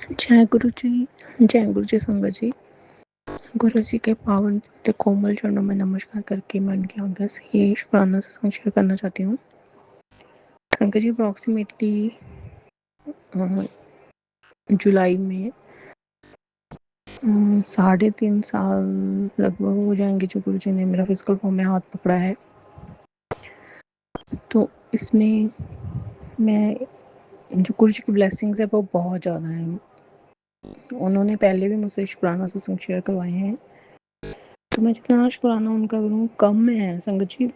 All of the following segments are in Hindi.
जय गुरु जी। जय गुरु जी संगत जी। गुरु जी के पावन पवित्र कोमल चरणों में नमस्कार करके मैं उनकी आज्ञा से ये शुक्राना सत्संग शेयर करना चाहती हूँ। संगत जी अप्रॉक्सीमेटली जुलाई में 3.5 साल लगभग हो जाएंगे जो गुरु जी ने मेरा फिजिकल फॉर्म में हाथ पकड़ा है। तो इसमें मैं जो गुरु जी की ब्लेसिंग्स है वो बहुत ज़्यादा हैं। उन्होंने पहले भी मुझसे शुक्राना सत्संग शेयर करवाए हैं, तो मैं जितना शुक्राना उनका करूँ कम है संगत जी।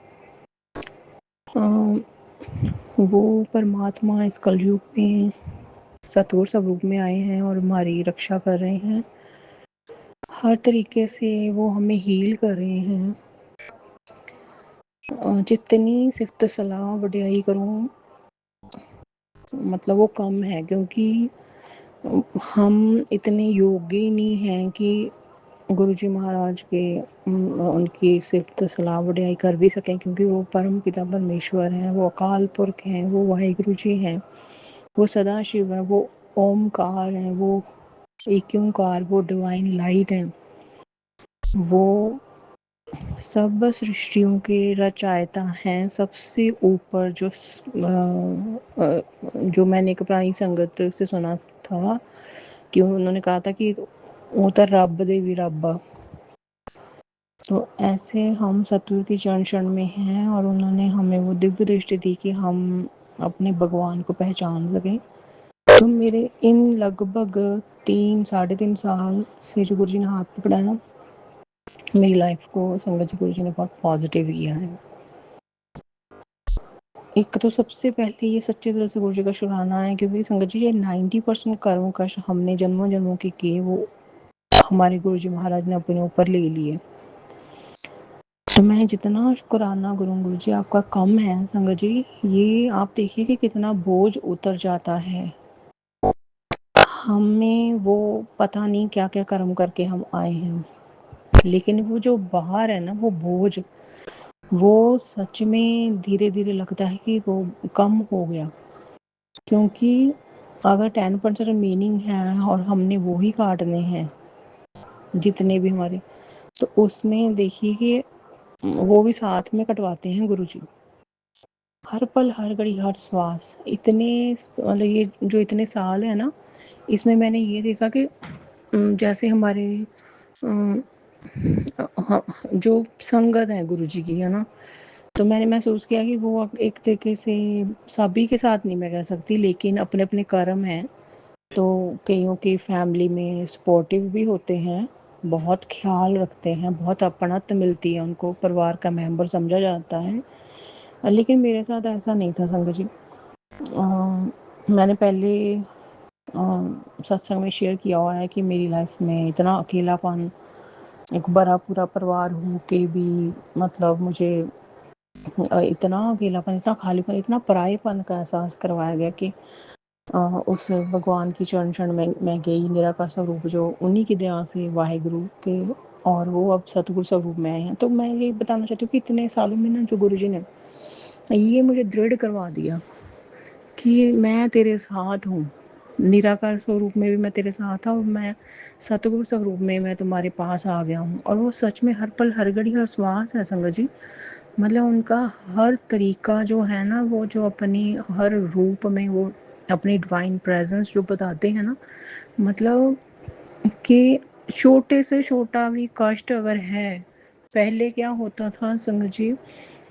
वो परमात्मा इस कलयुग में सतोर स्वरूप में आए हैं और हमारी रक्षा कर रहे हैं। हर तरीके से वो हमें हील कर रहे हैं। जितनी सिफ्त सलाह वडियाई करूँ मतलब वो कम है, क्योंकि हम इतने योग्य नहीं हैं कि गुरुजी महाराज के उनकी सिफ्त सलाह वडियाई कर भी सकें, क्योंकि वो परम पिता परमेश्वर हैं, वो अकाल पुरख हैं, वो वाहिगुरु जी हैं, वो सदा शिव है, वो ओमकार है, वो एक ओंकार, वो डिवाइन लाइट है, वो सब सृष्टियों के रचयिता हैं। सबसे ऊपर जो मैंने एक पुरानी संगत से सुना था कि उन्होंने कहा था कि वो तो रब दे भी रब। तो ऐसे हम सतगुरु की चरण शरण में हैं और उन्होंने हमें वो दिव्य दृष्टि दी कि हम अपने भगवान को पहचान सकें। तो मेरे इन लगभग 3 साढ़े 3 साल से जो गुरु जी ने हाथ पकड़ा है ना, मेरी लाइफ को संगत जी गुरु जी ने बहुत पॉजिटिव किया है। एक तो सबसे पहले ये सच्चे दिल से गुरु जी का शुक्राना है, क्योंकि संगत जी ये 90% कर्म कश हमने जन्मों जन्मों के किए वो हमारे गुरु जी महाराज ने अपने ऊपर ले लिए। तो मैं जितना शुक्राना करूँ गुरु जी आपका कम है संगत जी। ये आप देखिए कि कितना बोझ उतर जाता है। हमें वो पता नहीं क्या क्या कर्म करके हम आए हैं, लेकिन वो जो बाहर है ना वो बोझ, वो सच में धीरे धीरे लगता है कि वो कम हो गया। क्योंकि अगर 10% मीनिंग है और हमने वो ही काटने हैं जितने भी हमारे, तो उसमें देखिए कि वो भी साथ में कटवाते हैं गुरु जी। हर पल हर घड़ी हर श्वास, इतने मतलब ये जो इतने साल है ना, इसमें मैंने ये देखा कि जैसे हमारे जो संगत है गुरु जी की है ना, तो मैंने महसूस किया कि वो एक तरीके से सभी के साथ नहीं मैं कह सकती, लेकिन अपने अपने कर्म हैं। तो कईयों की फैमिली में सपोर्टिव भी होते हैं, बहुत ख्याल रखते हैं, बहुत अपनत्व मिलती है उनको, परिवार का मेंबर समझा जाता है। लेकिन मेरे साथ ऐसा नहीं था संगत जी। मैंने पहले सत्संग में शेयर किया हुआ है कि मेरी लाइफ में इतना अकेलापन, एक बड़ा पूरा परिवार हो के भी मतलब मुझे इतना अकेलापन, इतना खालीपन, इतना परायेपन का एहसास करवाया गया कि उस भगवान की चरण शरण में मैं गई। निराकार स्वरूप जो उन्हीं की दया से वाहिगुरु के, और वो अब सतगुरु स्वरूप में आए हैं। तो मैं ये बताना चाहती हूँ कि इतने सालों में ना जो गुरु जी ने ये मुझे दृढ़ करवा दिया कि मैं तेरे साथ हूँ, निराकार स्वरूप में भी मैं तेरे साथ था और मैं सतगुरु स्वरूप में मैं तुम्हारे पास आ गया हूँ। और वो सच में हर पल हर घड़ी हर श्वास है संगत जी। मतलब उनका हर तरीका जो है ना, वो जो अपनी हर रूप में वो अपनी डिवाइन प्रेजेंस जो बताते हैं ना, मतलब कि छोटे से छोटा भी कष्ट अगर है, पहले क्या होता था संगत जी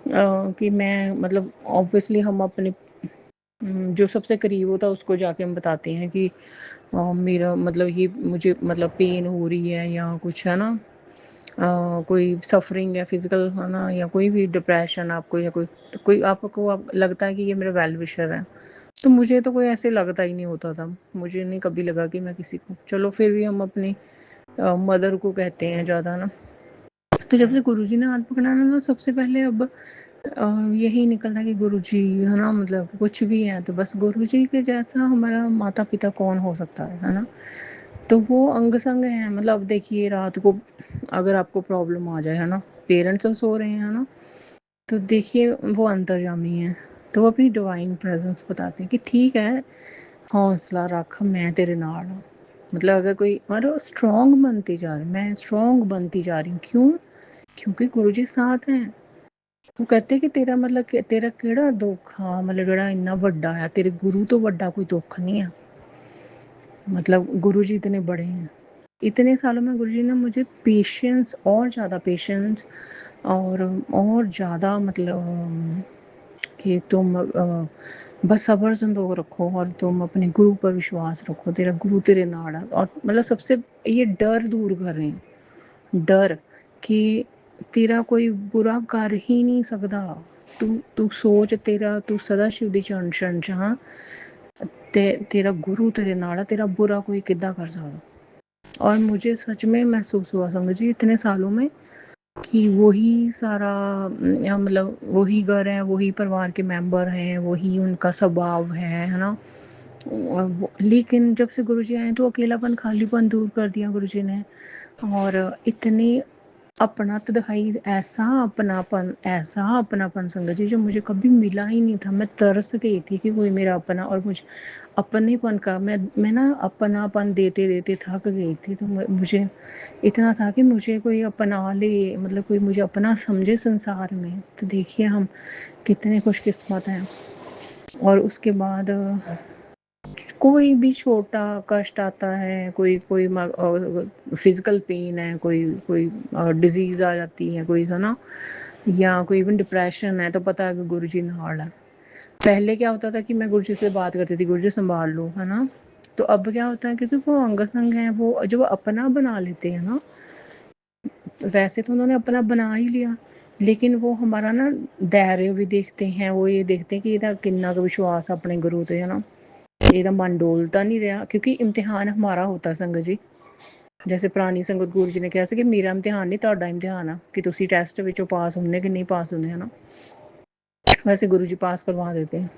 कि मैं मतलब ऑब्वियसली हम अपने जो सबसे करीब होता है उसको जाके हम बताते हैं कि मेरा मतलब ये मुझे मतलब पेन हो रही है या कुछ है ना, कोई सफरिंग है फिजिकल है ना, या कोई भी डिप्रेशन आपको, या कोई कोई आपको लगता है कि ये मेरा वेल विशर है। तो मुझे तो कोई ऐसे लगता ही नहीं होता था, मुझे नहीं कभी लगा कि मैं किसी को, चलो फिर भी हम अपनी मदर को कहते हैं ज़्यादा ना। तो जब से गुरुजी ने हाथ पकड़ा ना, तो सबसे पहले अब यही निकलना कि गुरुजी है ना, मतलब कुछ भी है तो बस गुरुजी के जैसा हमारा माता पिता कौन हो सकता है ना। तो वो अंग संग है। मतलब देखिए रात को अगर आपको प्रॉब्लम आ जाए है ना, पेरेंट्स सो रहे हैं ना, तो देखिए वो अंतर्यामी है, तो वो अपनी डिवाइन प्रेजेंस बताते हैं कि ठीक है, हौसला रख, मैं तेरे नाल हूँ। मतलब अगर कोई मतलब स्ट्रॉन्ग बनती जा रही, मैं स्ट्रॉन्ग बनती जा रही हूँ। क्यों? क्योंकि गुरु जी साथ हैं। वो कहते कि तेरा मतलब तेरा केड़ा दुख हाँ मतलब जेड़ा इन्ना वड्डा है, तेरे गुरु तो वड्डा कोई दुख नहीं है। मतलब गुरु जी इतने बड़े हैं। इतने सालों में गुरु जी ने मुझे पेशेंस और ज़्यादा पेशेंस और ज़्यादा मतलब कि तुम बस सब्र संतोख रखो और तुम अपने गुरु पर विश्वास रखो, तेरा गुरु तेरे नाल है। और मतलब सबसे ये डर दूर कर रहे हैं, डर कि तेरा कोई बुरा कर ही नहीं सकता। तू सोच, तेरा तू सदा शिव दी चरण शरण च हाँ, तेरा गुरु तेरे नाल है, तेरा बुरा कोई किद्दां कर सकदा। और मुझे सच में महसूस हुआ संगत जी इतने सालों में कि वही सारा मतलब वही घर है, वही परिवार के मेंबर हैं, वही उनका स्वभाव है ना। लेकिन जब से गुरुजी आए तो अकेलापन खालीपन दूर कर दिया गुरुजी ने। और इतनी अपनात दिखाई, ऐसा अपनापन संगत जी जो मुझे कभी मिला ही नहीं था। मैं तरस गई थी कि कोई मेरा अपना, और मुझे अपनेपन का मैं ना अपनापन देते देते थक गई थी। तो मुझे इतना था कि मुझे कोई अपना ले, मतलब कोई मुझे अपना समझे संसार में। तो देखिए हम कितने खुशकिस्मत हैं। और उसके बाद कोई भी छोटा कष्ट आता है, कोई कोई फिजिकल पेन है, कोई कोई डिजीज़ आ जाती है कोई सा ना, या कोई इवन डिप्रेशन है, तो पता है कि गुरु जी नाल है। पहले क्या होता था कि मैं गुरु जी से बात करती थी, गुरु जी संभाल लो, है ना। तो अब क्या होता है, क्योंकि वो अंग संग है, वो जो अपना बना लेते हैं ना, वैसे तो उन्होंने अपना बना ही लिया, लेकिन वो हमारा ना धैर्य भी देखते हैं। वो ये देखते हैं कि ਇਹਦਾ किन्ना का विश्वास अपने गुरु ते है ना, ਇਹਦਾ मन डोलता नहीं रहा। क्योंकि इम्तिहान हमारा होता संगत जी। जैसे पुरानी संगत गुरु जी ने कहा कि मेरा इम्तिहान नहीं, ਤੁਹਾਡਾ इम्तिहान है कि तुसी टैसट विचों पास होने कि नहीं पास होने, है ना। वैसे गुरु जी पास करवा देते हैं।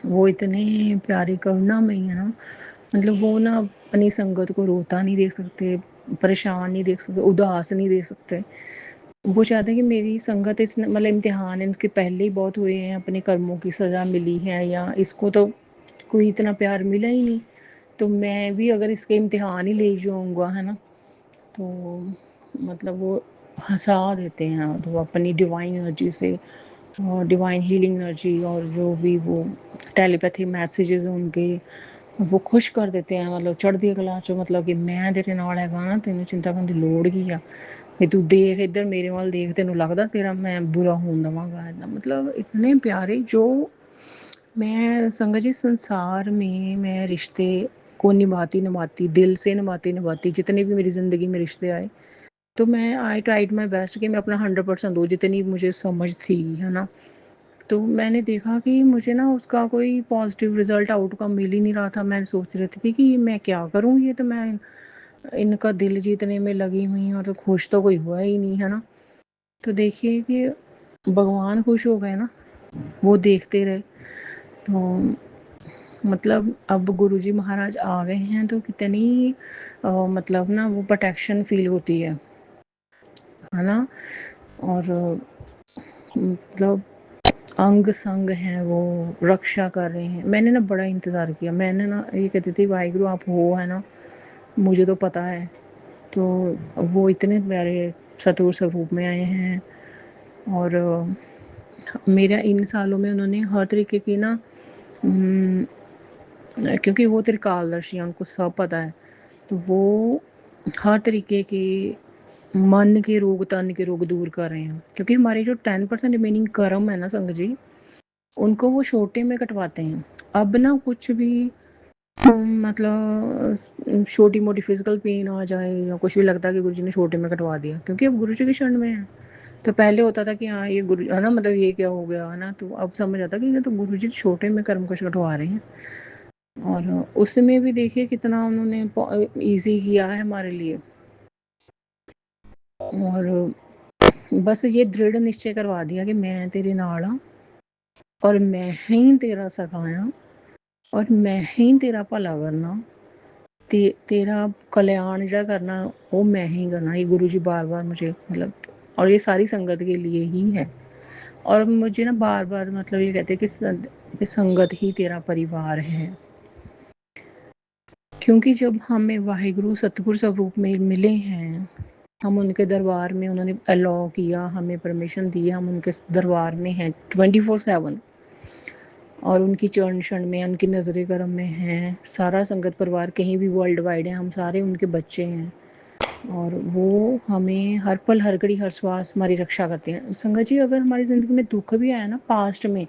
वो इतने प्यारे करुणामयी है ना। मतलब वो ना अपनी संगत को रोता नहीं देख सकते, परेशान नहीं देख सकते, उदास नहीं देख सकते। वो चाहते हैं कि मेरी संगत इस मतलब इम्तिहान इनके पहले ही बहुत हुए हैं, अपने कर्मों की सज़ा मिली है, या इसको तो कोई इतना प्यार मिला ही नहीं, तो मैं भी अगर इसके इम्तिहान ही ले जाऊँगा, है ना। तो मतलब वो हंसा देते हैं, तो वो अपनी डिवाइन एनर्जी से, और डिवाइन हीलिंग एनर्जी, और जो भी वो टेलीपैथी मैसेजेस उनके, वो खुश कर देते हैं। मतलब चढ़दी कला चो, मतलब कि मैं तेरे नाल हैगा ना, तेनों चिंता करने की लोड़ ही आ, कि तू देख इधर मेरे वाल देख, तेनों लगदा तेरा मैं बुरा होन दवांगा। मतलब इतने प्यारे जो मैं संगत जी संसार में मैं रिश्ते को निभाती दिल से निभाती जितने भी मेरी ज़िंदगी में रिश्ते आए, तो मैं आई ट्राइड माई बेस्ट कि मैं अपना 100% दूँ, जितनी मुझे समझ थी, है ना। तो मैंने देखा कि मुझे ना उसका कोई पॉजिटिव रिज़ल्ट आउटकम मिल ही नहीं रहा था। मैं सोच रही थी कि मैं क्या करूँ, ये तो मैं इनका दिल जीतने में लगी हुई हूँ, तो खुश तो कोई हुआ ही नहीं, है ना। तो देखिए कि भगवान खुश हो गए ना, वो देखते रहे। तो मतलब अब गुरुजी महाराज आ गए हैं, तो कितनी मतलब ना वो प्रोटेक्शन फील होती है ना। और मतलब अंग संग हैं, वो रक्षा कर रहे हैं। मैंने ना बड़ा इंतज़ार किया, मैंने ना ये कहती थी वाहिगुरु आप हो, है ना, मुझे तो पता है। तो वो इतने प्यारे सतगुरु स्वरूप में आए हैं। और मेरा इन सालों में उन्होंने हर तरीके की ना, क्योंकि वो त्रिकालदर्शी हैं, उनको सब पता है, तो वो हर तरीके के मन के रोग, तन के रोग दूर कर रहे हैं। क्योंकि हमारे जो 10% रिमेनिंग कर्म है ना संगत जी, उनको वो छोटे में कटवाते हैं। अब ना कुछ भी मतलब छोटी मोटी फिजिकल पेन आ जाए या कुछ भी, लगता है कि गुरु जी ने छोटे में कटवा दिया, क्योंकि अब गुरु जी की शरण में है। तो पहले होता था कि हाँ ये गुरु है ना, मतलब ये क्या हो गया, है ना। तो अब समझ आता कि ये तो गुरु जी छोटे में कर्म कुछ कटवा रहे हैं। और उसमें भी देखिए कितना उन्होंने ईजी किया है हमारे लिए। और बस ये दृढ़ निश्चय करवा दिया कि मैं तेरे नाल हाँ, और मैं ही तेरा सखाया, और मैं ही तेरा भला करना, तेरा कल्याण जो करना वो मैं ही करना। ये गुरु जी बार बार मुझे मतलब, और ये सारी संगत के लिए ही है। और मुझे ना बार बार मतलब ये कहते हैं कि संगत ही तेरा परिवार है। क्योंकि जब हमें वाहिगुरु सतगुरु स्वरूप में मिले हैं, हम उनके दरबार में, उन्होंने अलाउ किया, हमें परमिशन दी, हम उनके दरबार में हैं 24/7 और उनकी चरण क्षण में, उनकी नज़र करम में हैं। सारा संगत परिवार कहीं भी वर्ल्ड वाइड है, हम सारे उनके बच्चे हैं और वो हमें हर पल हर घड़ी हर श्वास हमारी रक्षा करते हैं। संगत जी, अगर हमारी ज़िंदगी में दुख भी आया ना पास्ट में,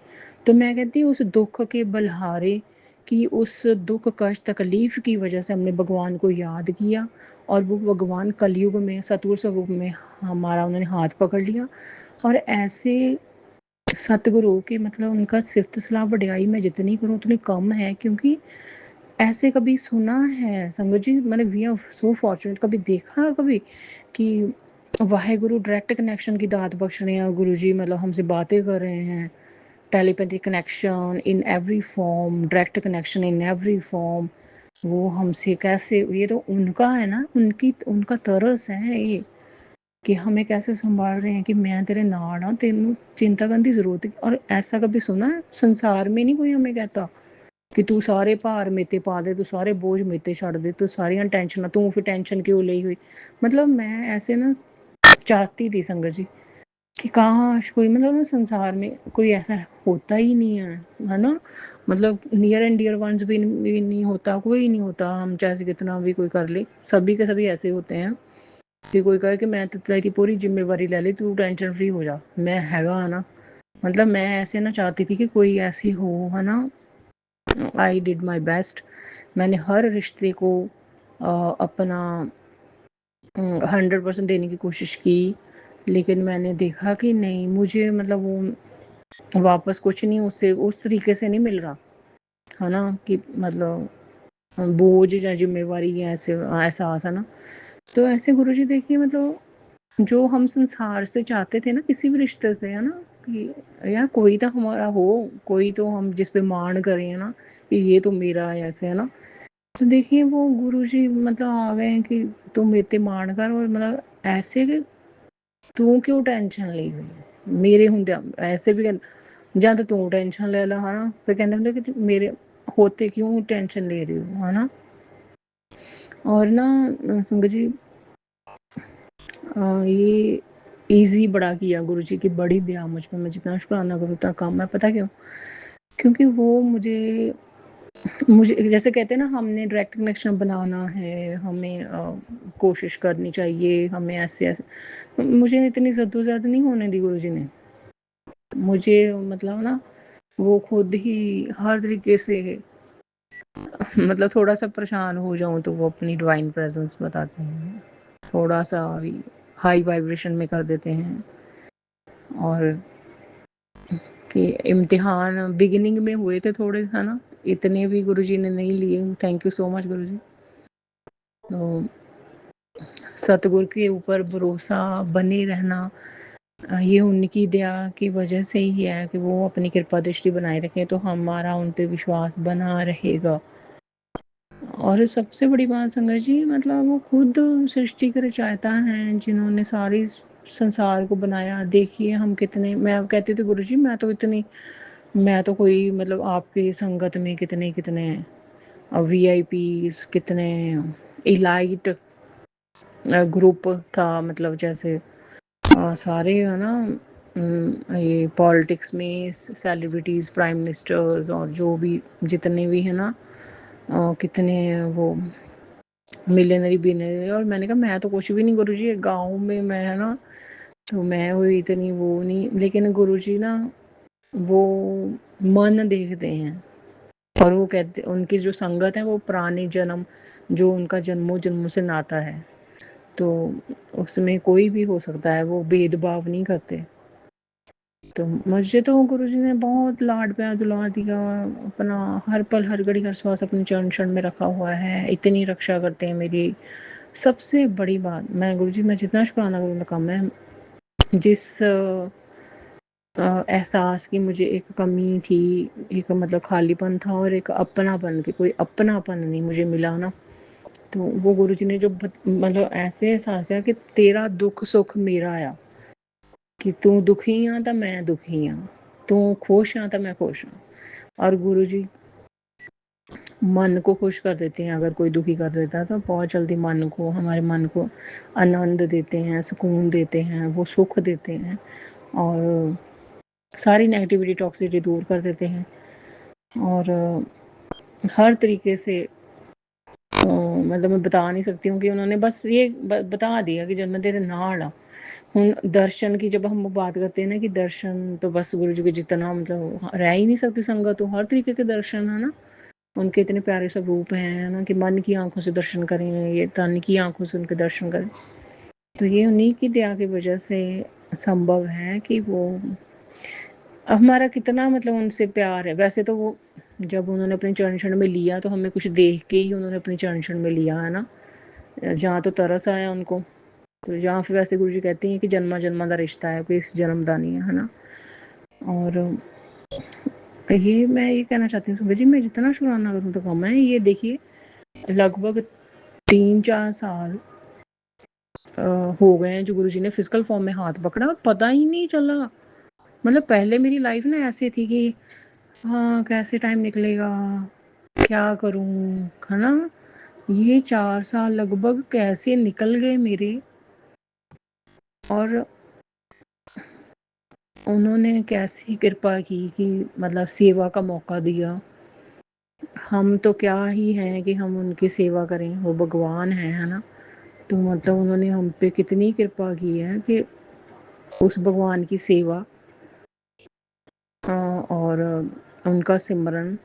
तो मैं कहती हूँ उस दुख के बलहारे कि उस दुख कष्ट तकलीफ़ की वजह से हमने भगवान को याद किया और वो भगवान कलयुग में सतगुरु स्वरूप में हमारा उन्होंने हाथ पकड़ लिया और ऐसे सतगुरु के मतलब उनका सिफ़त सलाह वडियाई मैं जितनी करूँ उतनी कम है, क्योंकि ऐसे कभी सुना है संगत जी, मैंने वी आर सो फॉर्चुनेट, कभी देखा कभी कि वाहेगुरु डायरेक्ट कनेक्शन की दात बख्श रहे हैं, गुरु जी मतलब हमसे बातें कर रहे हैं, telepathic connection in every form, direct connection in every form, वो हमसे कैसे, ये तो उनका है ना, उनका तरस है ये कि हमें कैसे संभाल रहे हैं कि मैं तेरे नाल हाँ, तेनू चिंता करने की जरूरत है। और ऐसा कभी सुना है संसार में नहीं कोई हमें कहता कि तू सारे भार मेते पा दे, तू सारे बोझ मेते छड़ दे, तू सारियां टेंशन, तू फिर टेंशन क्यों ली हुई। मतलब मैं ऐसे ना चाहती थी संगत जी कि काश कोई मतलब ना संसार में कोई ऐसा होता ही नहीं है ना, मतलब नियर एंड डियर वंस भी नहीं होता, कोई नहीं होता, हम चाहे कितना भी कोई कर ले, सभी के सभी ऐसे होते हैं कि कोई कहे कि मैं तो तेरी पूरी जिम्मेवारी ले ली, तू टेंशन फ्री हो जा, मैं हैगा है ना। मतलब मैं ऐसे ना चाहती थी कि कोई ऐसी हो, है ना। आई डिड माई बेस्ट, मैंने हर रिश्ते को अपना 100% देने की कोशिश की, लेकिन मैंने देखा कि नहीं, मुझे मतलब वो वापस कुछ नहीं उससे उस तरीके से नहीं मिल रहा, है ना, कि मतलब बोझ या जिम्मेवारी या ऐसे एहसास है ना। तो ऐसे गुरुजी देखिए, मतलब जो हम संसार से चाहते थे ना, किसी भी रिश्ते से, है ना, कि यार कोई तो हमारा हो, कोई तो हम जिस पे मान करें, है ना, कि ये तो मेरा है, ऐसे, है ना। तो देखिए वो गुरुजी मतलब आ गए हैं कि तुम मेरे मान कर, और मतलब ऐसे कि तू क्यों टेंशन ली हुई मेरे होंदे, ऐसे भी ਜਾਂ ਤਾਂ ਤੂੰ ਟੈਨਸ਼ਨ ਲੈ ਲਾ, ਹੈ ਨਾ, ਫਿਰ ਕਹਿੰਦੇ ਹੁੰਦੇ कि मेरे होते क्यों टेंशन ले रही हो, है ना। और ना संगत जी ये ईजी बड़ा किया गुरु जी की बड़ी दया मुझ पर, मैं जितना शुक्राना करूँ उतना कम है। पता क्यों? क्योंकि वो मुझे जैसे कहते हैं ना, हमने डायरेक्ट कनेक्शन बनाना है, हमें कोशिश करनी चाहिए, हमें ऐसे ऐसे, मुझे इतनी जद्दोजहद नहीं होने दी गुरु जी ने। मुझे मतलब ना वो खुद ही हर तरीके से मतलब थोड़ा सा परेशान हो जाऊं तो वो अपनी डिवाइन प्रेजेंस बताते हैं, थोड़ा सा हाई वाइब्रेशन में कर देते हैं। और कि इम्तिहान बिगिनिंग में हुए थे थोड़े, है ना, इतने भी गुरुजी ने नहीं लिए, थैंक यू सो मच गुरुजी। तो सतगुरु के ऊपर भरोसा बने रहना, ये उनकी दया की वजह से ही है कि वो अपनी कृपा दृष्टि बनाए रखें, तो हमारा उन पे विश्वास बना रहेगा। और सबसे बड़ी बात संगत जी, मतलब वो खुद सृष्टि के रचयिता हैं जिन्होंने सारी संसार को बनाया। देखिए हम कितने, मैं कहती थी गुरुजी मैं तो कोई मतलब आपकी संगत में कितने कितने वीआईपीज, कितने इलाइट ग्रुप था, मतलब जैसे सारे है ना, ये पॉलिटिक्स में सेलिब्रिटीज़, प्राइम मिनिस्टर्स और जो भी जितने भी है ना, कितने वो मिलियनरी बिलियनरी। और मैंने कहा मैं तो कुछ भी नहीं गुरुजी, गांव में मैं, है ना, तो मैं वो इतनी वो नहीं, लेकिन गुरुजी ना वो मन देखते हैं और वो कहते, उनकी जो संगत है वो पुराने जन्म, जो उनका जन्मों जन्मों से नाता है, तो उसमें कोई भी हो सकता है, वो भेदभाव नहीं करते। तो मुझे तो गुरुजी ने बहुत लाड प्यार दुलार दिया, अपना हर पल हर घड़ी हर श्वास अपने चरण चरण में रखा हुआ है, इतनी रक्षा करते हैं मेरी। सबसे बड़ी बात, मैं गुरुजी मैं जितना शुक्राना करूँ कम है, जिस एहसास की मुझे एक कमी थी, एक मतलब खालीपन था और एक अपनापन, की कोई अपनापन नहीं मुझे मिला ना, तो वो गुरुजी ने जो मतलब ऐसे एहसास किया कि तेरा दुख सुख मेरा आ, कि तू दुखी हाँ तो मैं दुखी हाँ, तू खुश हाँ तो मैं खुश हाँ। और गुरु जी मन को खुश कर देते हैं। अगर कोई दुखी कर देता है तो बहुत जल्दी हमारे मन को आनंद देते हैं, सुकून देते हैं, वो सुख देते हैं और सारी नेगेटिविटी टॉक्सिसिटी दूर कर देते हैं। और हर तरीके से मतलब मैं बता नहीं सकती हूँ कि उन्होंने बस ये बता दिया कि जब मैं तेरे नाल आ हूँ। दर्शन की जब हम बात करते हैं ना कि दर्शन तो बस गुरु जी के जितना मतलब रह ही नहीं सकती संगत, तो हर तरीके के दर्शन है ना, उनके इतने प्यारे सब रूप हैं ना कि मन की आंखों से दर्शन करें, ये तन की आंखों से उनके दर्शन करें। तो ये उन्हीं की दया की वजह से संभव है कि वो हमारा कितना मतलब उनसे प्यार है। वैसे तो वो जब उन्होंने अपने चरण शरण में लिया तो हमें कुछ देख के ही उन्होंने अपने चरण शरण में लिया है ना, जहाँ तो तरस आया उनको, तो जहाँ फिर वैसे गुरु जी कहते हैं कि जन्मा जन्मा का रिश्ता है, कोई इस जन्म का नहीं है ना। और ये मैं ये कहना चाहती हूँ सुबह जी, मैं जितना शुक्राना करूँ तो कम है। ये देखिए लगभग 3-4 साल हो गए हैं जो गुरु जी ने फिजिकल फॉर्म में हाथ पकड़ा, पता ही नहीं चला। मतलब पहले मेरी लाइफ ना ऐसे थी कि हाँ कैसे टाइम निकलेगा, क्या करूँ, है ना। ये 4 साल लगभग कैसे निकल गए मेरे, और उन्होंने कैसी कृपा की कि मतलब सेवा का मौका दिया। हम तो क्या ही हैं कि हम उनकी सेवा करें, वो भगवान है ना। तो मतलब उन्होंने हम पे कितनी कृपा की है कि उस भगवान की सेवा और उनका सिमरन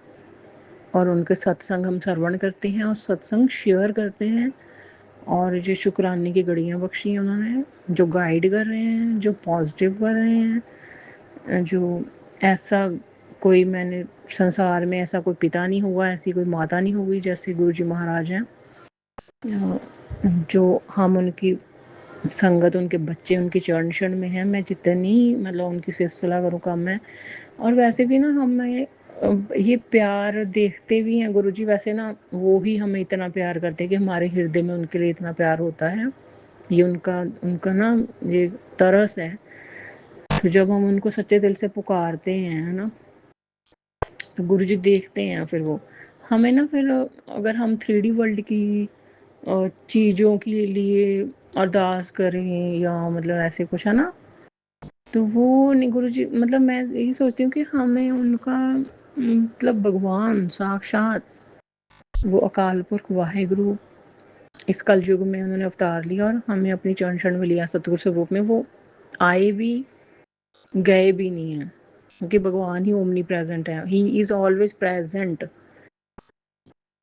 और उनके सत्संग हम श्रवण करते हैं और सत्संग शेयर करते हैं, और जो शुक्राने की घड़ियाँ बख्शी हैं उन्होंने, जो गाइड कर रहे हैं, जो पॉजिटिव कर रहे हैं, जो ऐसा कोई मैंने संसार में ऐसा कोई पिता नहीं हुआ, ऐसी कोई माता नहीं हुई जैसे गुरु जी महाराज हैं। जो हम उनकी संगत, उनके बच्चे उनके चरण शरण में हैं। मैं जितनी मतलब उनकी सिलसिला करूँ कम है। और वैसे भी ना हमें ये प्यार देखते भी हैं गुरु जी, वैसे ना वो ही हमें इतना प्यार करते हैं कि हमारे हृदय में उनके लिए इतना प्यार होता है। ये उनका उनका ना ये तरस है। तो जब हम उनको सच्चे दिल से पुकारते हैं है ना, तो गुरु जी देखते हैं फिर वो हमें ना। फिर अगर हम 3D वर्ल्ड की चीज़ों के लिए अरदास करें या मतलब ऐसे कुछ है ना, तो वो नहीं गुरु जी, मतलब मैं यही सोचती हूँ कि हमें उनका मतलब भगवान साक्षात वो अकाल पुरख वाहेगुरु इस कल युग में उन्होंने अवतार लिया और हमें अपनी चरण शरण में लिया सतगुरु स्वरूप में। वो आए भी गए भी नहीं हैं, क्योंकि भगवान ही ओमनी प्रेजेंट है, ही इज़ ऑलवेज प्रेजेंट।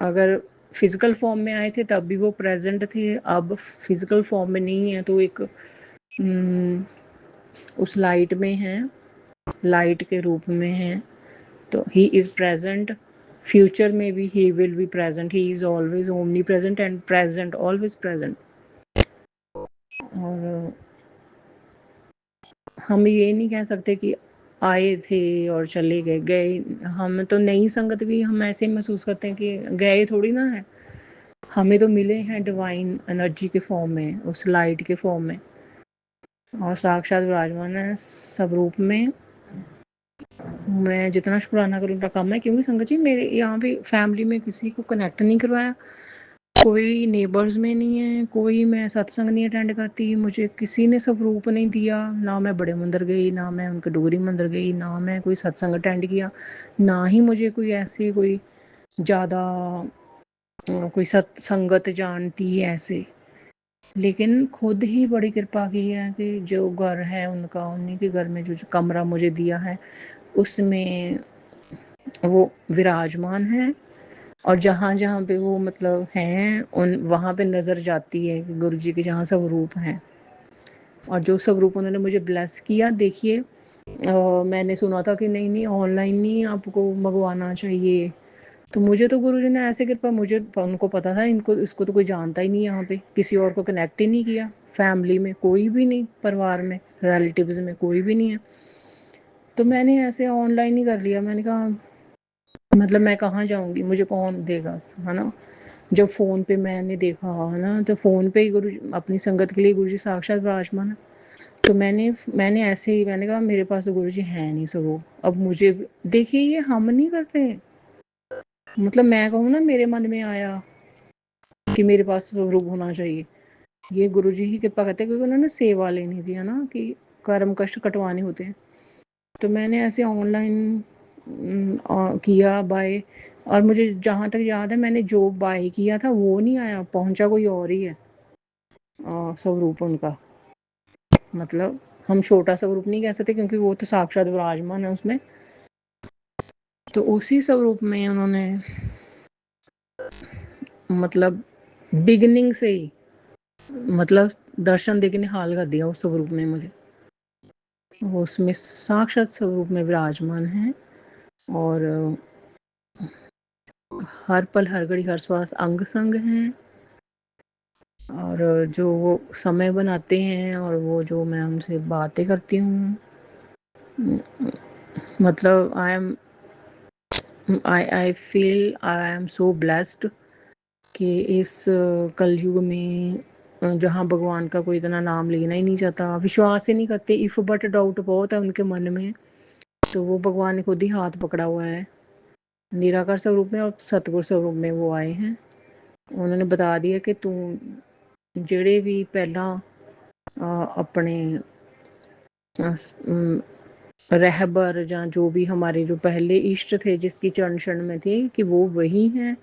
अगर फिजिकल फॉर्म में आए थे तब भी वो प्रेजेंट थे, अब फिजिकल फॉर्म में नहीं है तो एक उस लाइट में है, लाइट के रूप में है। तो ही इज़ प्रेजेंट, फ्यूचर में भी he will be present, he is always omni present and present, always present. और हम ये नहीं कह सकते कि आए थे और चले गए, गए हम तो नई संगत भी हम ऐसे महसूस करते हैं कि गए थोड़ी ना है, हमें तो मिले हैं डिवाइन एनर्जी के फॉर्म में, उस लाइट के फॉर्म में, और साक्षात विराजमान है सब रूप में। मैं जितना शुक्राना करूँ उतना कम है, क्योंकि संगत जी मेरे यहाँ पे फैमिली में किसी को कनेक्ट नहीं करवाया, कोई नेबर्स में नहीं है, कोई मैं सत्संग नहीं अटेंड करती, मुझे किसी ने स्वरूप नहीं दिया, ना मैं बड़े मंदिर गई, ना मैं उनके डोगरी मंदिर गई, ना मैं कोई सत्संग अटेंड किया, ना ही मुझे कोई ऐसे कोई ज़्यादा कोई सत्संगत जानती है ऐसे। लेकिन खुद ही बड़ी कृपा की है कि जो घर है उनका, उन्हीं के घर में जो कमरा मुझे दिया है उसमें वो विराजमान है। और जहाँ जहाँ पे वो मतलब हैं उन वहाँ पे नज़र जाती है कि गुरु जी के जहाँ स्वरूप हैं, और जो स्वरूप उन्होंने मुझे ब्लेस किया। देखिए मैंने सुना था कि नहीं नहीं ऑनलाइन नहीं आपको मंगवाना चाहिए, तो मुझे तो गुरु जी ने ऐसे कृपा, मुझे उनको पता था इनको इसको तो कोई जानता ही नहीं, यहाँ पे किसी और को कनेक्ट ही नहीं किया, फैमिली में कोई भी नहीं, परिवार में रिलेटिव्स में कोई भी नहीं है, तो मैंने ऐसे ऑनलाइन ही कर लिया। मैंने कहा मतलब मैं कहाँ जाऊँगी, मुझे कौन देगा, है ना। जब फ़ोन पे मैंने देखा है ना, तो फ़ोन पे ही गुरु अपनी संगत के लिए गुरु जी साक्षात विराजमान है। तो मैंने ऐसे ही मैंने कहा मेरे पास तो गुरु जी हैं नहीं स्वरूप, अब मुझे देखिए ये हम नहीं करते, मतलब मैं कहूँ ना, मेरे मन में आया कि मेरे पास स्वरूप होना चाहिए। ये गुरुजी ही कृपा करते हैं, क्योंकि उन्होंने सेवा लेनी थी, है ना, कि कर्म कष्ट कटवाने होते हैं। तो मैंने ऐसे ऑनलाइन किया बाय, और मुझे जहाँ तक याद है मैंने जो बाय किया था वो नहीं आया, पहुँचा कोई और ही है स्वरूप उनका। मतलब हम छोटा स्वरूप नहीं कह सकते, क्योंकि वो तो साक्षात विराजमान है उसमें। तो उसी स्वरूप में उन्होंने मतलब बिगिनिंग से ही मतलब दर्शन देके निहाल कर दिया उस स्वरूप ने मुझे। वो उसमें साक्षात स्वरूप में विराजमान है, और हर पल हर घड़ी हर श्वास अंग संग हैं, और जो वो समय बनाते हैं, और वो जो मैं उनसे बातें करती हूँ, मतलब I feel I am so blessed कि इस कलयुग में जहाँ भगवान का कोई इतना नाम लेना ही नहीं चाहता, विश्वास ही नहीं करते, इफ़ बट डाउट बहुत है उनके मन में, तो वो भगवान ने खुद ही हाथ पकड़ा हुआ है निराकार स्वरूप में, और सतगुर स्वरूप में वो आए हैं। उन्होंने बता दिया कि तू ਜਿਹੜੇ भी पहला अपने रहबर या जो भी हमारे जो पहले इष्ट थे जिसकी चरण शरण में थे, कि वो वही हैं।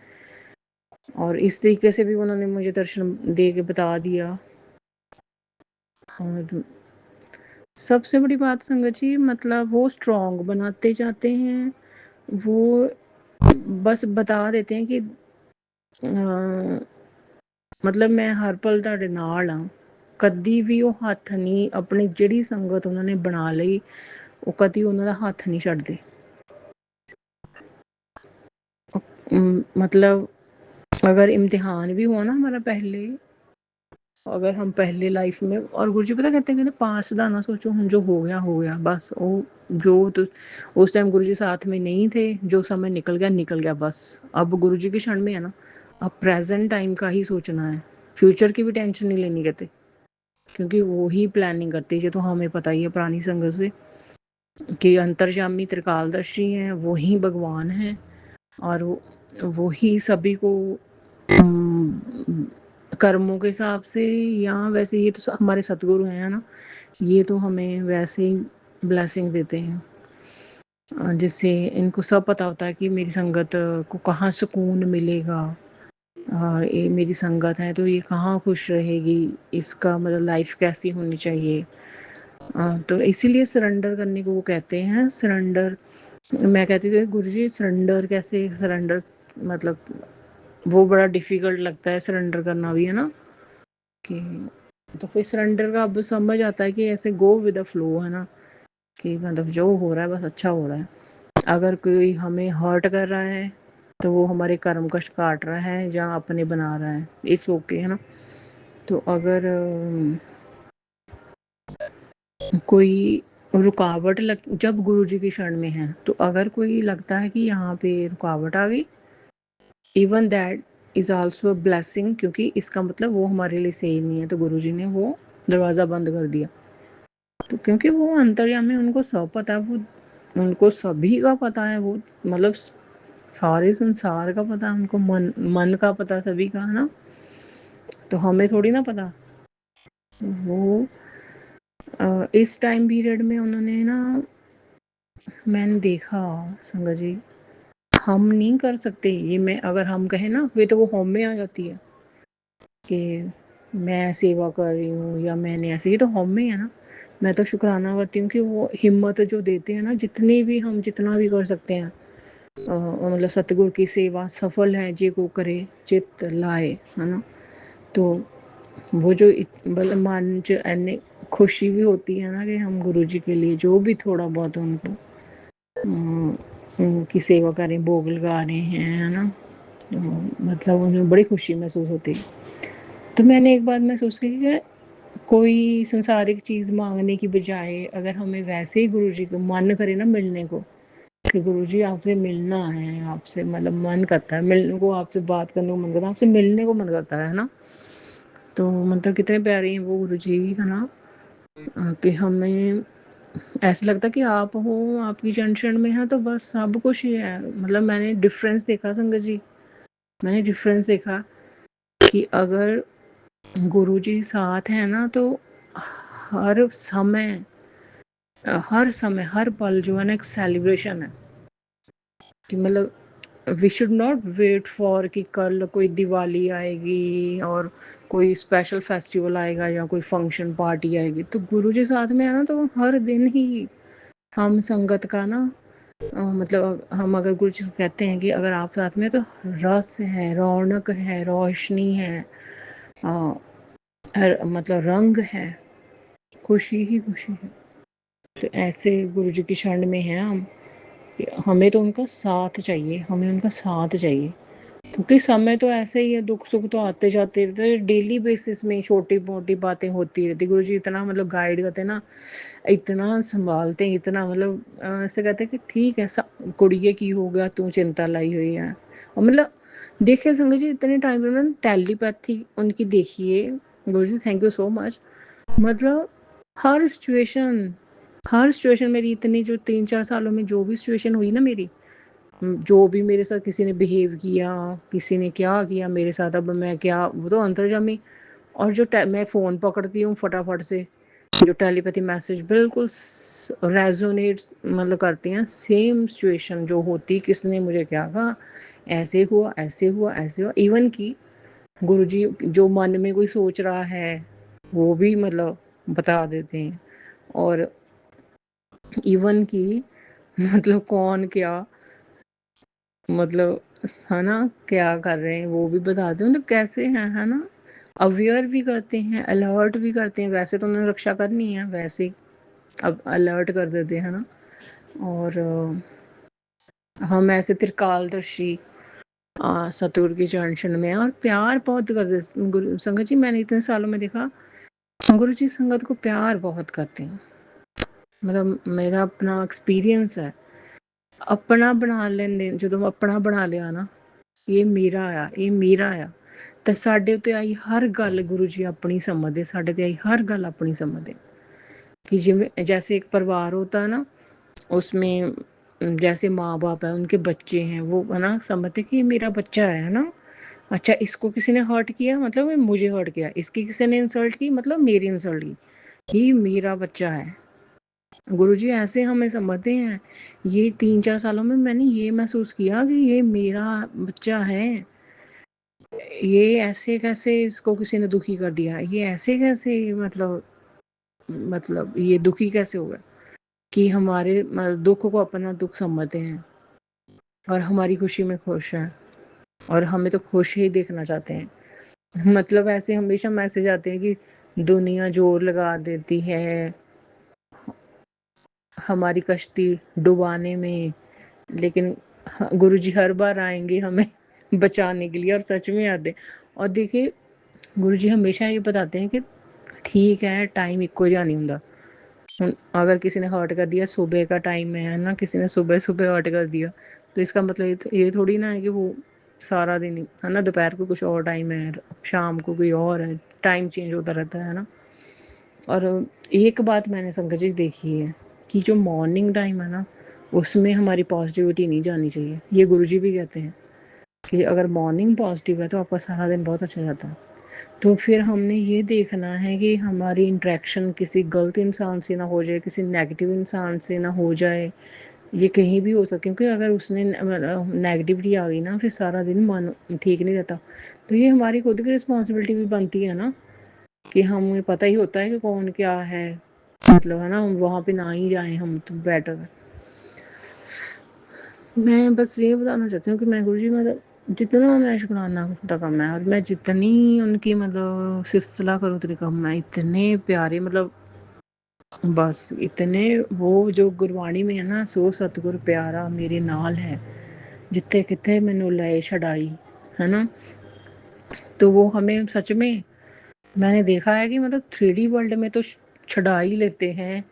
और इस तरीके से भी उन्होंने मुझे दर्शन दे के बता दिया। और सबसे बड़ी बात संगत जी, मतलब वो स्ट्रॉन्ग बनाते जाते हैं, वो बस बता देते हैं कि मतलब मैं हर पल ਤੁਹਾਡੇ ਨਾਲ ਹਾਂ, ਕਦੀ ਵੀ ਉਹ ਹੱਥ ਨਹੀਂ, ਆਪਣੀ ਜਿਹੜੀ ਸੰਗਤ ਉਹਨਾਂ ਨੇ ਬਣਾ ਲਈ ਉਹ ਕਦੀ ਉਹਨਾਂ ਦਾ ਹੱਥ ਨਹੀਂ ਛੱਡਦੇ। मतलब अगर इम्तिहान भी हुआ ना हमारा पहले, अगर हम पहले लाइफ में, और गुरु जी पता कहते हैं पास का ना सोचो, हम जो हो गया बस, वो जो तो उस टाइम गुरु जी साथ में नहीं थे, जो समय निकल गया बस। अब गुरु जी के क्षण में है ना, अब प्रेजेंट टाइम का ही सोचना है, फ्यूचर की भी टेंशन नहीं लेनी कहते, क्योंकि वो ही प्लानिंग करती है। तो हमें पता ही है पुरानी संगत से कि अंतर्यामी त्रिकालदर्शी हैं, वो ही भगवान हैं, और वो ही सभी को कर्मों के हिसाब से, या वैसे ये तो हमारे सतगुरु हैं ना, ये तो हमें वैसे ही ब्लेसिंग देते हैं, जिससे इनको सब पता होता है कि मेरी संगत को कहाँ सुकून मिलेगा, ये मेरी संगत है तो ये कहाँ खुश रहेगी, इसका मतलब लाइफ कैसी होनी चाहिए। तो इसीलिए सरेंडर करने को वो कहते हैं। सरेंडर, मैं कहती थी गुरु जी सरेंडर कैसे, सरेंडर मतलब वो बड़ा डिफ़िकल्ट लगता है सरेंडर करना भी, है ना, कि तो फिर सरेंडर का अब समझ आता है कि ऐसे गो विद द फ्लो, है ना, कि मतलब जो हो रहा है बस अच्छा हो रहा है। अगर कोई हमें हर्ट कर रहा है तो वो हमारे कर्म कष्ट काट रहा है या अपने बना रहा है, इट्स ओके, है ना। तो अगर कोई रुकावट जब गुरु जी की शरण में है, तो अगर कोई लगता है कि यहाँ पे रुकावट आ गई, even that is also a blessing, क्योंकि इसका मतलब वो हमारे लिए सही नहीं है, तो गुरु जी ने वो दरवाज़ा बंद कर दिया। तो क्योंकि वो अंतर्यामी, उनको सब पता है, वो उनको सभी का पता है, वो मतलब सारे संसार का पता है उनको, मन का पता सभी का, है ना। तो हमें थोड़ी ना पता। वो इस टाइम पीरियड में उन्होंने ना, मैंने देखा संगत जी, हम नहीं कर सकते ये, मैं अगर हम कहें ना, वे तो वो होम में आ जाती है कि मैं सेवा कर रही हूँ या मैंने ऐसे, ये तो होम में है ना। मैं तो शुक्राना करती हूँ कि वो हिम्मत जो देते हैं ना, जितनी भी हम जितना भी कर सकते हैं, मतलब सतगुरु की सेवा सफल है जे को करे चित लाए, है ना। तो वो जो मतलब मन च इन्नी खुशी भी होती है ना कि हम गुरु जी के लिए जो भी थोड़ा बहुत उनको उनकी सेवा कर रहे हैं, भोग लगा रहे हैं, है ना। तो मतलब उन्हें बड़ी खुशी महसूस होती है। तो मैंने एक बार महसूस की कि कोई संसारिक चीज़ मांगने की बजाय अगर हमें वैसे ही गुरु जी को मन करे ना मिलने को, कि गुरु जी आपसे मिलना है, आपसे मतलब मन करता है मिलने को, आपसे बात करने को मन करता है, आपसे मिलने को मन करता है ना। तो मतलब कितने प्यारे हैं वो गुरु जी, है ना, कि हमें ऐसा लगता कि आप हो, आपकी जंक्शन में है तो बस सब कुछ ही है। मतलब मैंने डिफरेंस देखा संगत जी, मैंने डिफरेंस देखा कि अगर गुरुजी साथ है ना तो हर समय, हर समय, हर पल जो है ना एक सेलिब्रेशन है। कि मतलब we should not wait for कि कल कोई दिवाली आएगी और कोई स्पेशल फेस्टिवल आएगा या कोई फंक्शन पार्टी आएगी। तो गुरुजी साथ में है ना तो हर दिन ही हम संगत का ना मतलब हम अगर गुरुजी से कहते हैं कि अगर आप साथ में तो रस है, रौनक है, रोशनी है, मतलब रंग है, खुशी ही खुशी है। तो ऐसे गुरुजी की शरण में हैं हम। हमें तो उनका साथ चाहिए, हमें उनका साथ चाहिए, क्योंकि समय तो ऐसे ही है, दुख सुख तो आते जाते रहते हैं, डेली बेसिस में छोटी मोटी बातें होती रहती। गुरुजी इतना मतलब गाइड करते हैं ना, इतना संभालते हैं, इतना मतलब ऐसे कहते हैं कि ठीक है कुड़िए की हो गया तू चिंता लाई हुई है। और मतलब देखिए संगत जी इतने टाइम में ना टेलीपैथी उनकी देखिए, गुरुजी थैंक यू सो मच। मतलब हर सिचुएशन मेरी इतनी जो 3-4 सालों में जो भी सिचुएशन हुई ना मेरी, जो भी मेरे साथ किसी ने बिहेव किया, किसी ने क्या किया मेरे साथ, अब मैं क्या, वो तो अंतर्जामी। और जो मैं फ़ोन पकड़ती हूँ फटाफट से, जो टेलीपैथी मैसेज बिल्कुल रेजोनेट मतलब करती हैं, सेम सिचुएशन जो होती, किसने मुझे क्या कहा, ऐसे हुआ, ऐसे हुआ, ऐसे हुआ। इवन कि गुरुजी जो मन में कोई सोच रहा है वो भी मतलब बता देते हैं। और इवन कि मतलब कौन क्या मतलब है ना क्या कर रहे हैं वो भी बताते हैं, मतलब कैसे हैं, है ना। अवेयर भी करते हैं, अलर्ट भी करते हैं। वैसे तो उन्होंने रक्षा करनी है, वैसे ही अब अलर्ट कर देते हैं ना। और हम ऐसे त्रिकालदर्शी सतगुरु की जंक्शन में, और प्यार बहुत करते गुरु संगत जी। मैंने इतने सालों में देखा गुरु जी संगत को प्यार बहुत करते हैं। मतलब मेरा अपना एक्सपीरियंस है। अपना बना लेंदे, ਜਦੋਂ अपना बना लिया ना, ਇਹ ਮੇਰਾ ਆ, ਇਹ ਮੇਰਾ ਆ, ਤਾਂ ਸਾਡੇ ਉੱਤੇ ਆਈ ਹਰ ਗੱਲ ਗੁਰੂ ਜੀ ਆਪਣੀ ਸਮਝਦੇ, ਸਾਡੇ ਤੇ ਆਈ हर गल अपनी समझते। कि जिमें जैसे एक परिवार होता है ना, उसमें जैसे माँ बाप है, उनके बच्चे हैं, वो है ना समझते कि ये मेरा बच्चा है ना। अच्छा इसको किसी ने हर्ट किया मतलब मुझे हर्ट किया, इसकी किसी ने इंसल्ट की मतलब मेरी इंसल्ट की, ये मेरा बच्चा है। गुरुजी ऐसे हमें समझते हैं। ये 3-4 सालों में मैंने ये महसूस किया कि ये मेरा बच्चा है। ये ऐसे कैसे इसको किसी ने दुखी कर दिया, ये ऐसे कैसे मतलब ये दुखी कैसे हुआ, कि हमारे दुख को अपना दुख समझते हैं और हमारी खुशी में खुश हैं, और हमें तो खुश ही देखना चाहते हैं। मतलब ऐसे हमेशा मैसेज आते हैं कि दुनिया जोर लगा देती है हमारी कश्ती डुबाने में, लेकिन गुरुजी हर बार आएंगे हमें बचाने के लिए, और सच में आते। और देखिए गुरुजी हमेशा ये बताते हैं कि ठीक है टाइम इक्को जिहा नहीं हुंदा। अगर किसी ने हर्ट कर दिया सुबह का टाइम है ना, किसी ने सुबह सुबह हर्ट कर दिया, तो इसका मतलब ये थोड़ी ना है कि वो सारा दिन ही है ना, दोपहर को कुछ और टाइम है, शाम को कोई और है, टाइम चेंज होता रहता है ना। और एक बात मैंने संगत जी देखी है कि जो मॉर्निंग टाइम है ना, उसमें हमारी पॉजिटिविटी नहीं जानी चाहिए। ये गुरुजी भी कहते हैं कि अगर मॉर्निंग पॉजिटिव है तो आपका सारा दिन बहुत अच्छा जाता है। तो फिर हमने ये देखना है कि हमारी इंटरेक्शन किसी गलत इंसान से ना हो जाए, किसी नेगेटिव इंसान से ना हो जाए, ये कहीं भी हो सके, क्योंकि अगर उसने नेगेटिविटी आ गई ना, फिर सारा दिन मन ठीक नहीं रहता। तो ये हमारी खुद की रिस्पॉन्सिबिलिटी भी बनती है ना, कि हमें पता ही होता है कि कौन क्या है, मतलब है ना, वहाँ पे ना ही जाएं हम तो बेटर है। मैं बस ये बताना चाहती हूँ कि मैं गुरुजी मतलब जितना मैं शुक्राना खुदा कम है, और मैं जितनी उनकी मतलब सिर्फ सलाह करूँ उतनी कम है। इतने प्यारे मतलब बस इतने, वो जो गुरबाणी में है ना, सो सतगुर प्यारा मेरे नाल है जिथे किथे मैनू लए छड़ाई, है ना। तो वो हमें सच में मैंने देखा है कि मतलब 3D वर्ल्ड में तो छड़ा ही लेते हैं।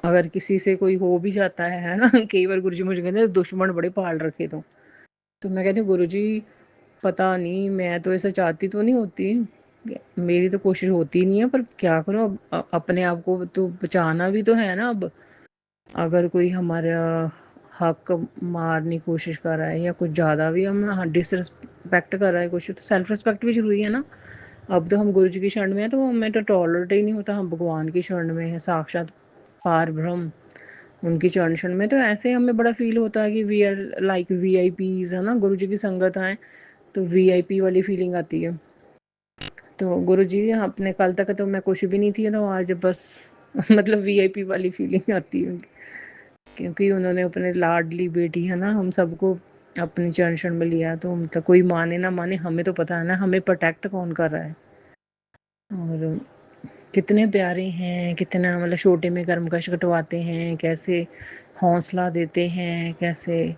अगर किसी से कोई हो भी जाता है ना, कई बार गुरुजी मुझे कहते हैं दुश्मन बड़े पाल रखे तो मैं कहती हूँ गुरुजी पता नहीं, मैं तो ऐसा चाहती तो नहीं होती, मेरी तो कोशिश होती नहीं है, पर क्या करो, अपने आप को तो बचाना भी तो है ना। अब अगर कोई हमारा हक मारने की कोशिश कर रहा है या कुछ ज़्यादा भी हम डिसरिस्पेक्ट कर रहा है कुछ, तो सेल्फ रिस्पेक्ट भी ज़रूरी है ना। अब तो हम गुरु जी की शरण में हैं, तो हमें तो टॉलरेट ही नहीं होता, हम भगवान की शरण में हैं, साक्षात पार ब्रह्म उनकी चरण शरण में। तो ऐसे हमें बड़ा फील होता है कि वी आर लाइक VIPs, है ना, गुरु जी की संगत आए तो VIP वाली फीलिंग आती है। तो गुरु जी अपने कल तक तो मैं कुछ भी नहीं थी, तो आज बस मतलब VIP वाली फीलिंग आती है उनकी, क्योंकि उन्होंने अपने लाडली बेटी, है ना, हम सबको अपनी चरण शरण में लिया। तो हम तो कोई माने ना माने, हमें तो पता है ना हमें प्रोटेक्ट कौन कर रहा है। और कितने प्यारे हैं, कितना मतलब छोटे में कर्मकश कटवाते हैं, कैसे हौसला देते हैं, कैसे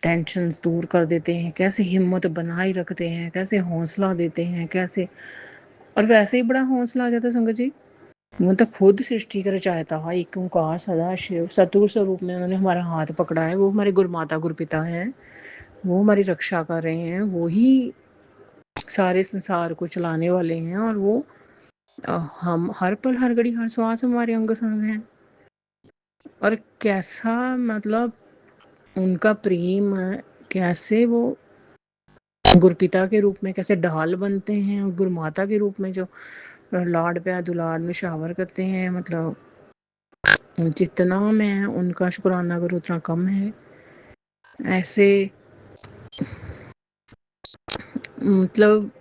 टेंशन्स दूर कर देते हैं, कैसे हिम्मत बनाए रखते हैं, कैसे हौसला देते हैं, कैसे। और वैसे ही बड़ा हौसला आ जाता है संगत जी। वो तो खुद सृष्टि का रचायता है, एक ओंकार सदा शिव सतुर स्वरूप में उन्होंने हमारा हाथ पकड़ा है। वो हमारे गुरुमाता गुरुपिता हैं, वो हमारी रक्षा कर रहे हैं, वो ही सारे संसार को चलाने वाले हैं। और वो हम हर पल हर घड़ी हर श्वास हमारे अंग संग हैं। और कैसा मतलब उनका प्रेम, कैसे वो गुरुपिता के रूप में कैसे ढाल बनते हैं, और गुरुमाता के रूप में जो लाड प्यार दुलार में शावर करते हैं। मतलब जितना मैं उनका शुक्राना करूँ उतना कम है। ऐसे मतलब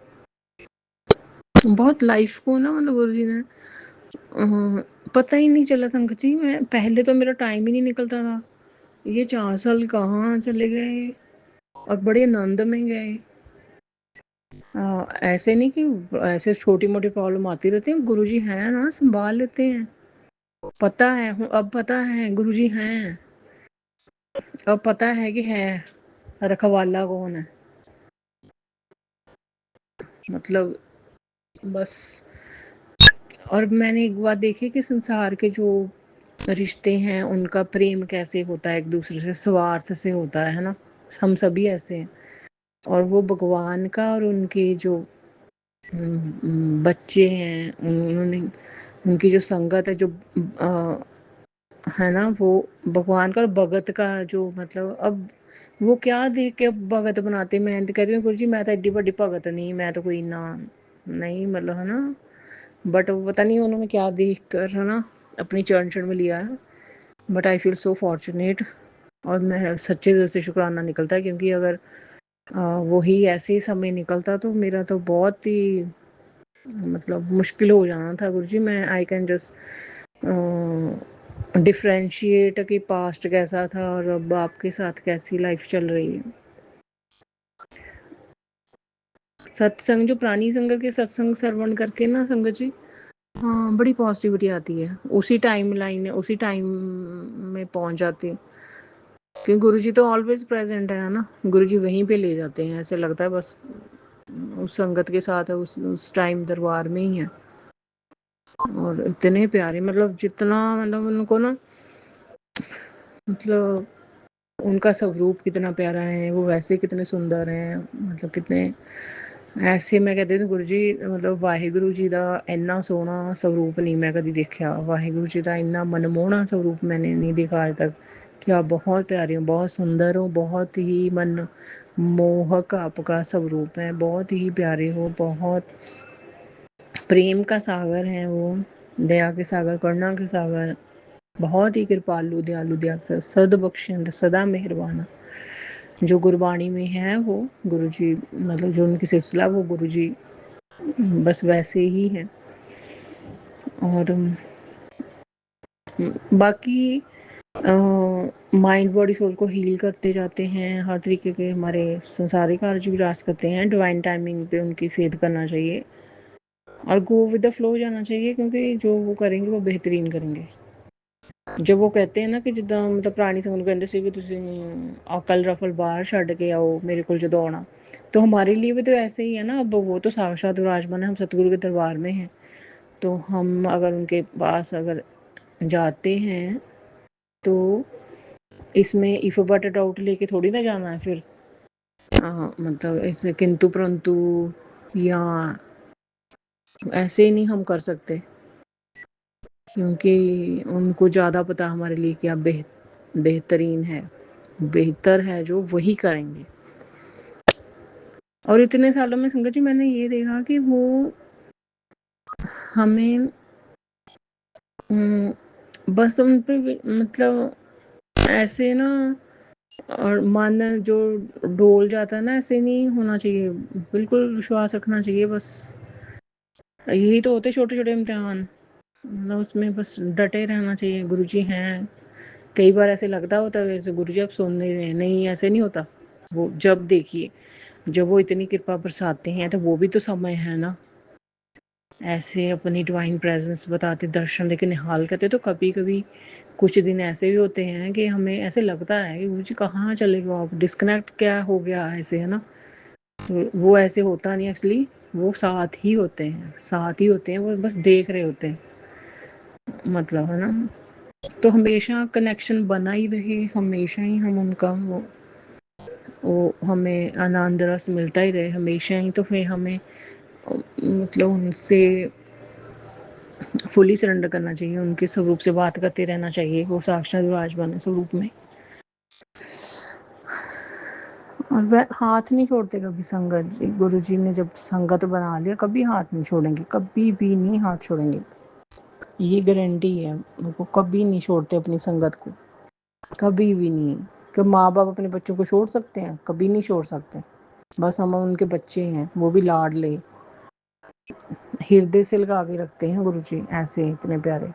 बहुत लाइफ को ना, मतलब गुरु जी ने पता ही नहीं चला संगत जी। मैं पहले तो मेरा टाइम ही नहीं निकलता था, ये 4 साल कहाँ चले गए, और बड़े आनंद में गए। ऐसे नहीं कि ऐसे छोटी मोटी प्रॉब्लम आती रहती है, गुरुजी हैं ना, संभाल लेते हैं। पता है, अब पता है गुरुजी हैं, अब पता है कि है रखवाला कौन है। मतलब बस। और मैंने एक बात देखी कि संसार के जो रिश्ते हैं उनका प्रेम कैसे होता है, एक दूसरे से स्वार्थ से होता है ना। हम सभी ऐसे हैं। और वो भगवान का और उनके जो बच्चे हैं, उन्होंने उनकी जो संगत है, जो है ना, वो भगवान का और भगत का जो मतलब, अब वो क्या देख के भगत बनाते। मैं तो कहती हूँ गुरु जी मैं तो एड्डी बड़ी भगत नहीं, मैं तो कोई ना नहीं, मतलब है ना। बट वो पता नहीं उन्होंने क्या देख कर, है ना, अपनी चरण चरण में लिया है। But I feel so fortunate. और मैं सच्चे दिल से शुक्राना निकलता है, क्योंकि अगर वही ऐसे ही समय निकलता तो मेरा तो बहुत ही मतलब मुश्किल हो जाना था गुरु जी। मैं आई कैन जस्ट डिफ्रेंशिएट कि पास्ट कैसा था और अब आपके साथ कैसी लाइफ चल रही है। सत्संग, जो प्राणी संग के सत्संग श्रवण करके ना संगत जी, हाँ बड़ी पॉजिटिविटी आती है। उसी टाइम लाइन उसी टाइम में पहुंच जाती है, क्योंकि गुरु जी तो ऑलवेज प्रेजेंट है ना। गुरु जी वहीं पे ले जाते हैं, ऐसे लगता है बस उस संगत के साथ है, उस टाइम दरबार में ही है। और इतने प्यारे, मतलब जितना मतलब उनको ना, मतलब उनका स्वरूप कितना प्यारा है, वो वैसे कितने सुंदर हैं, मतलब कितने ऐसे। मैं कहती हूँ गुरु जी, मतलब वाहिगुरु जी का इन्ना सोहना स्वरूप नहीं मैं कभी देखा, वाहिगुरु जी का इन्ना मनमोहना स्वरूप मैंने नहीं देखा आज तक। कि आप बहुत प्यारे हो, बहुत सुंदर हो, बहुत ही मन मोहक आपका स्वरूप है, बहुत ही प्यारे हो, बहुत प्रेम का सागर है वो, दया के सागर, करुणा के सागर, बहुत ही कृपालु दयालु दया सदबख्शेंद्र सदा मेहरबाना। जो गुरबाणी में है वो गुरु जी, मतलब जो उनकी सिलसिला वो गुरु जी बस वैसे ही है। और बाकी माइंड बॉडी सोल को हील करते जाते हैं, हर तरीके के हमारे संसारिक कार्य विरास करते हैं। डिवाइन टाइमिंग पे उनकी फेथ करना चाहिए और गो विद द फ्लो जाना चाहिए, क्योंकि जो वो करेंगे वो बेहतरीन करेंगे। जब वो कहते हैं ना कि जिदा मतलब पुरानी संगत कहते सी कि तुसीं अकल रफल बाहर छड्ड के आओ मेरे को जदों आना, तो हमारे लिए भी तो ऐसे ही है ना। अब वो तो साक्षात विराजमान है, हम सतगुरु के दरबार में हैं, तो हम अगर उनके पास अगर जाते हैं तो इसमें इफ बट डाउट लेके थोड़ी ना जाना है फिर। मतलब इस किंतु परंतु या ऐसे नहीं हम कर सकते, क्योंकि उनको ज़्यादा पता हमारे लिए क्या बेहतरीन है, बेहतर है जो वही करेंगे। और इतने सालों में संगत जी मैंने ये देखा कि वो हमें बस उन पे मतलब ऐसे ना, और मन जो डोल जाता है ना, ऐसे नहीं होना चाहिए, बिल्कुल विश्वास रखना चाहिए। बस यही तो होते छोटे छोटे इम्तिहान, मतलब उसमें बस डटे रहना चाहिए। गुरुजी हैं, कई बार ऐसे लगता होता है जैसे गुरुजी अब सुन नहीं रहे, नहीं ऐसे नहीं होता। वो जब देखिए, जब वो इतनी कृपा बरसाते हैं तो वो भी तो समय है ना, ऐसे अपनी डिवाइन प्रेजेंस बताते, दर्शन देके निहाल करते। तो कभी कभी कुछ दिन ऐसे भी होते हैं कि हमें ऐसे लगता है कि गुरुजी कहाँ चले गए आप, डिस्कनेक्ट क्या हो गया ऐसे, है ना। तो वो ऐसे होता नहीं एक्चुअली, वो साथ ही होते हैं, साथ ही होते हैं, वो बस देख रहे होते हैं, मतलब, है ना। तो हमेशा कनेक्शन बना ही रहे, हमेशा ही हम उनका वो हमें आनंद रस मिलता ही रहे हमेशा ही। तो फिर हमें मतलब उनसे फुली सरेंडर करना चाहिए, उनके स्वरूप से बात करते रहना चाहिए। वो साक्षात विराजमान है स्वरूप में, और वह हाथ नहीं छोड़ते कभी संगत जी। गुरु जी ने जब संगत बना लिया, कभी हाथ नहीं छोड़ेंगे, कभी भी नहीं हाथ छोड़ेंगे, ये गारंटी है। वो कभी नहीं छोड़ते अपनी संगत को, कभी भी नहीं। कि माँ बाप अपने बच्चों को छोड़ सकते हैं? कभी नहीं छोड़ सकते। बस हम उनके बच्चे हैं, वो भी लाडले, हृदय से लगा के रखते हैं गुरु जी, ऐसे इतने प्यारे।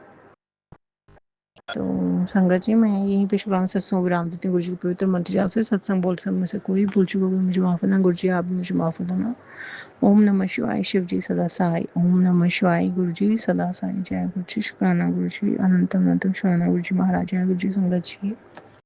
तो संगत जी मैं यहीं पे शुभराम सत्संग विराम देती हूँ। गुरु जी के पवित्र मंत्र जाप से सत्संग बोल सब में से कोई भूल चुका होगी मुझे माफ़ करना। गुरु जी आप भी मुझे माफ़ करना। ओम नमः शिवाय। शिव जी सदा सहाय। ओम नमः शिवाय। गुरु जी सदा सहाय। जय गुरु जी। शुक्राना गुरु जी। अनंतम अनंतम शुक्राना गुरु जी महाराज। जय गुरु जी। संगत जी।